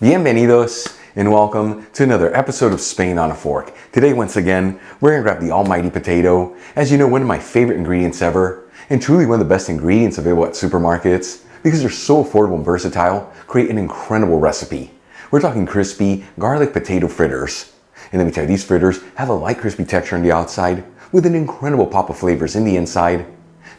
Bienvenidos and welcome to another episode of Spain on a Fork. Today, once again, we're gonna grab the almighty potato. As you know, one of my favorite ingredients ever, and truly one of the best ingredients available at supermarkets because they're so affordable and versatile, create an incredible recipe. We're talking crispy garlic potato fritters. And let me tell you, these fritters have a light crispy texture on the outside with an incredible pop of flavors in the inside.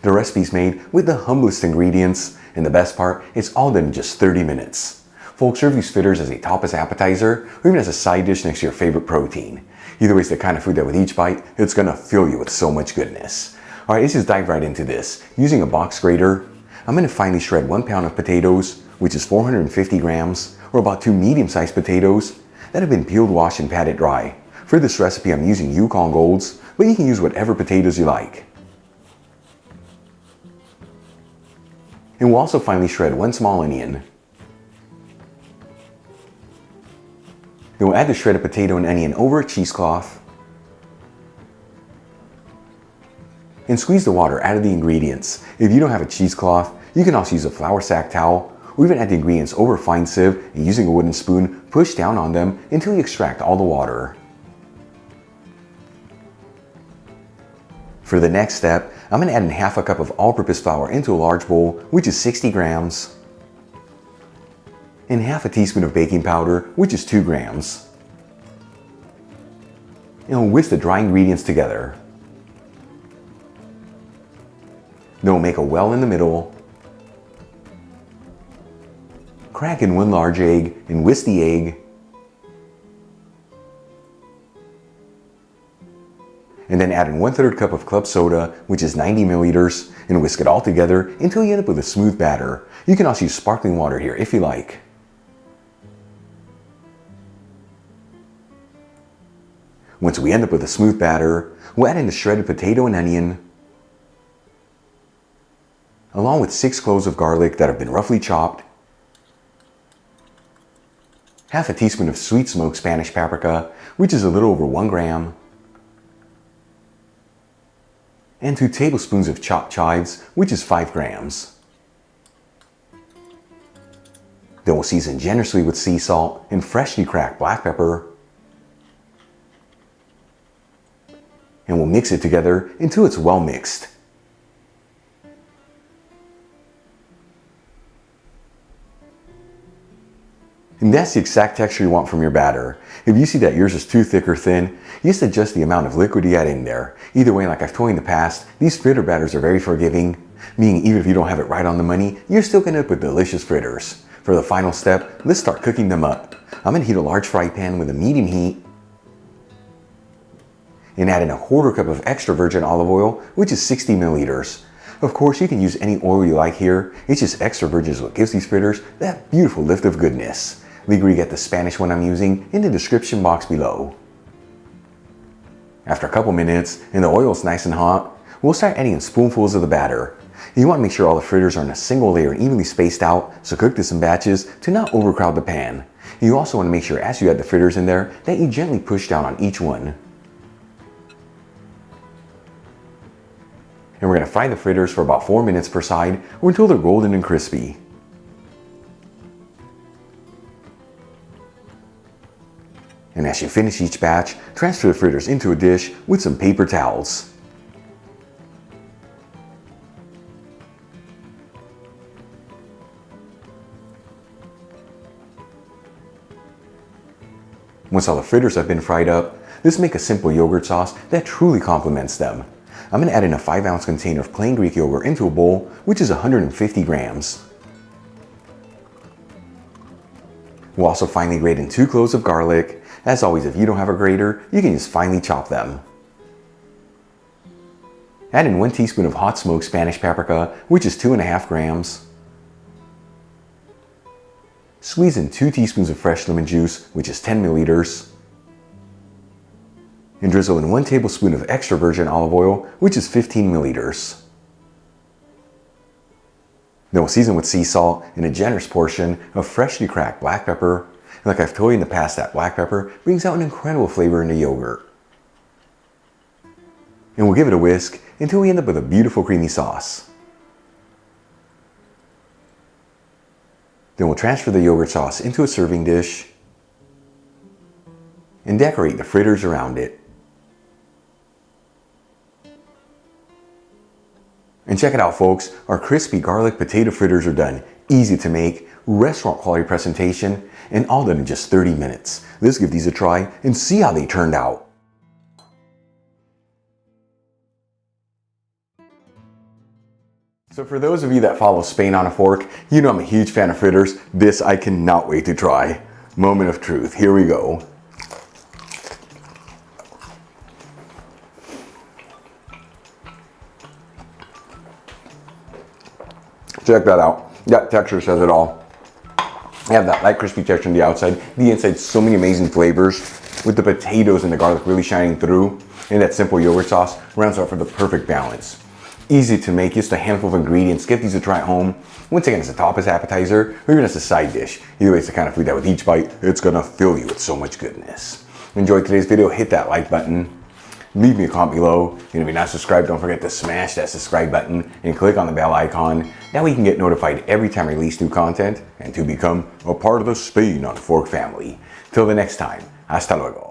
The recipe's made with the humblest ingredients, and the best part, it's all done in just 30 minutes. Folks, serve these fritters as a tapas appetizer or even as a side dish next to your favorite protein. Either way, it's the kind of food that with each bite, it's gonna fill you with so much goodness. Alright, let's just dive right into this. Using a box grater, I'm gonna finely shred 1 pound of potatoes, which is 450 grams, or about 2 medium-sized potatoes that have been peeled, washed, and patted dry. For this recipe, I'm using Yukon Golds, but you can use whatever potatoes you like. And we'll also finely shred 1 small onion. Then we'll add the shredded potato and onion over a cheesecloth and squeeze the water out of the ingredients. If you don't have a cheesecloth, you can also use a flour sack towel or even add the ingredients over a fine sieve and using a wooden spoon, push down on them until you extract all the water. For the next step, I'm going to add in half a cup of all-purpose flour into a large bowl, which is 60 grams. And half a teaspoon of baking powder, which is 2 grams. And we'll whisk the dry ingredients together. Then we'll make a well in the middle. Crack in 1 large egg and whisk the egg. And then add in 1/3 cup of club soda, which is 90 milliliters, and whisk it all together until you end up with a smooth batter. You can also use sparkling water here if you like. Once we end up with a smooth batter, we'll add in the shredded potato and onion, along with 6 cloves of garlic that have been roughly chopped, half a teaspoon of sweet smoked Spanish paprika, which is a little over 1 gram, and 2 tablespoons of chopped chives, which is 5 grams. Then we'll season generously with sea salt and freshly cracked black pepper, and we'll mix it together until it's well mixed. And that's the exact texture you want from your batter. If you see that yours is too thick or thin, you just adjust the amount of liquid you add in there. Either way, like I've told you in the past, these fritter batters are very forgiving, meaning even if you don't have it right on the money, you're still gonna end up with delicious fritters. For the final step, let's start cooking them up. I'm gonna heat a large fry pan with a medium heat and add in 1/4 cup of extra virgin olive oil, which is 60 milliliters. Of course, you can use any oil you like here. It's just extra virgin is what gives these fritters that beautiful lift of goodness. Legally get the Spanish one I'm using in the description box below. After a couple minutes and the oil is nice and hot, we'll start adding in spoonfuls of the batter. You want to make sure all the fritters are in a single layer and evenly spaced out, so cook this in batches to not overcrowd the pan. You also want to make sure as you add the fritters in there that you gently push down on each one. And we're going to fry the fritters for about 4 minutes per side or until they're golden and crispy. And as you finish each batch, transfer the fritters into a dish with some paper towels. Once all the fritters have been fried up, let's make a simple yogurt sauce that truly complements them. I'm going to add in a 5-ounce container of plain Greek yogurt into a bowl, which is 150 grams. We'll also finely grate in 2 cloves of garlic. As always, if you don't have a grater, you can just finely chop them. Add in 1 teaspoon of hot smoked Spanish paprika, which is 2.5 grams. Squeeze in 2 teaspoons of fresh lemon juice, which is 10 milliliters. And drizzle in 1 tablespoon of extra virgin olive oil, which is 15 milliliters. Then we'll season with sea salt and a generous portion of freshly cracked black pepper. And like I've told you in the past, that black pepper brings out an incredible flavor in the yogurt. And we'll give it a whisk until we end up with a beautiful creamy sauce. Then we'll transfer the yogurt sauce into a serving dish and decorate the fritters around it. And check it out, folks, our crispy garlic potato fritters are done. Easy to make, restaurant quality presentation, and all done in just 30 minutes. Let's give these a try and see how they turned out. So for those of you that follow Spain on a Fork, you know I'm a huge fan of fritters. This I cannot wait to try. Moment of truth, here we go. Check that out. That texture says it all. I have that light crispy texture on the outside. The inside, so many amazing flavors with the potatoes and the garlic really shining through. And that simple yogurt sauce rounds out for the perfect balance. Easy to make, just a handful of ingredients. Give these a try at home. Once again, as a tapas appetizer or even as a side dish. Either way, it's the kind of food that with each bite, it's gonna fill you with so much goodness. Enjoyed today's video, hit that like button. Leave me a comment below. And if you're not subscribed, don't forget to smash that subscribe button and click on the bell icon. That way you can get notified every time I release new content and to become a part of the Spain on a Fork family. Till the next time, hasta luego.